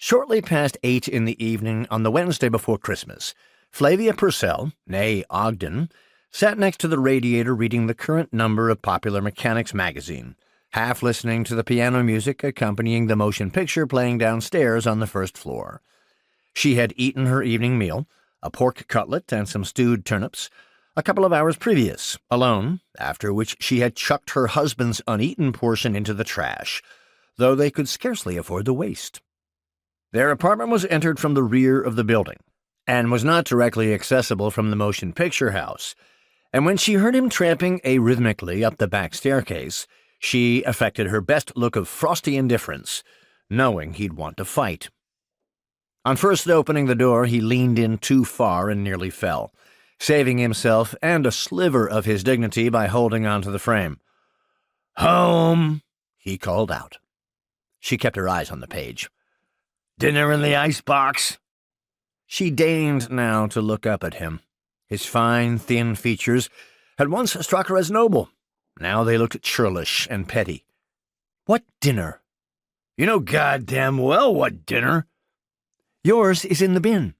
Shortly past 8 in the evening on the Wednesday before Christmas, Flavia Purcell, née Ogden, sat next to the radiator reading the current number of Popular Mechanics magazine, half listening to the piano music accompanying the motion picture playing downstairs on the first floor. She had eaten her evening meal, a pork cutlet and some stewed turnips, a couple of hours previous, alone, after which she had chucked her husband's uneaten portion into the trash, though they could scarcely afford the waste. Their apartment was entered from the rear of the building, and was not directly accessible from the motion picture house, and when she heard him tramping arrhythmically up the back staircase, she affected her best look of frosty indifference, knowing he'd want to fight. On first opening the door, he leaned in too far and nearly fell, saving himself and a sliver of his dignity by holding on to the frame. "Home," he called out. She kept her eyes on the page. "Dinner in the icebox." She deigned now to look up at him. His fine, thin features had once struck her as noble. Now they looked churlish and petty. "What dinner?" "You know goddamn well what dinner." "Yours is in the bin.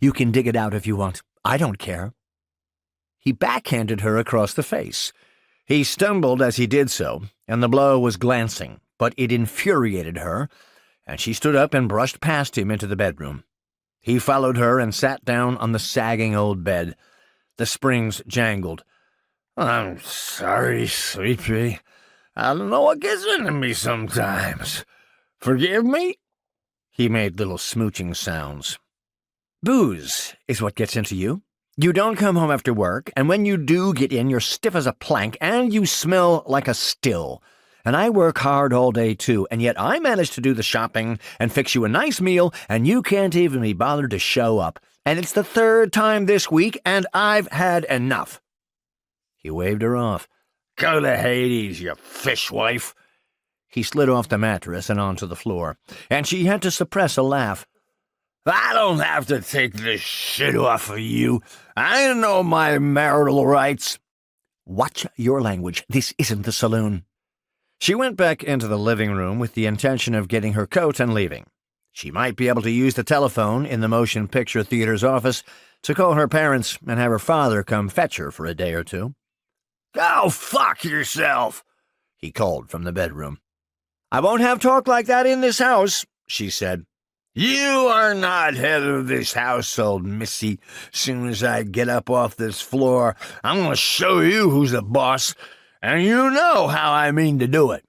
You can dig it out if you want. I don't care." He backhanded her across the face. He stumbled as he did so, and the blow was glancing, but it infuriated her, and she stood up and brushed past him into the bedroom. He followed her and sat down on the sagging old bed. The springs jangled. "I'm sorry, sweetie. I don't know what gets into me sometimes. Forgive me?" He made little smooching sounds. "Booze is what gets into you. You don't come home after work, and when you do get in, you're stiff as a plank, and you smell like a still. And I work hard all day, too, and yet I manage to do the shopping and fix you a nice meal, and you can't even be bothered to show up. And it's the third time this week, and I've had enough." He waved her off. "Go to Hades, you fishwife." He slid off the mattress and onto the floor, and she had to suppress a laugh. "I don't have to take this shit off of you. I know my marital rights." "Watch your language. This isn't the saloon." She went back into the living room with the intention of getting her coat and leaving. She might be able to use the telephone in the motion picture theater's office to call her parents and have her father come fetch her for a day or two. "Go fuck yourself," he called from the bedroom. "I won't have talk like that in this house," she said. "You are not head of this household, missy. Soon as I get up off this floor, I'm going to show you who's the boss, and you know how I mean to do it."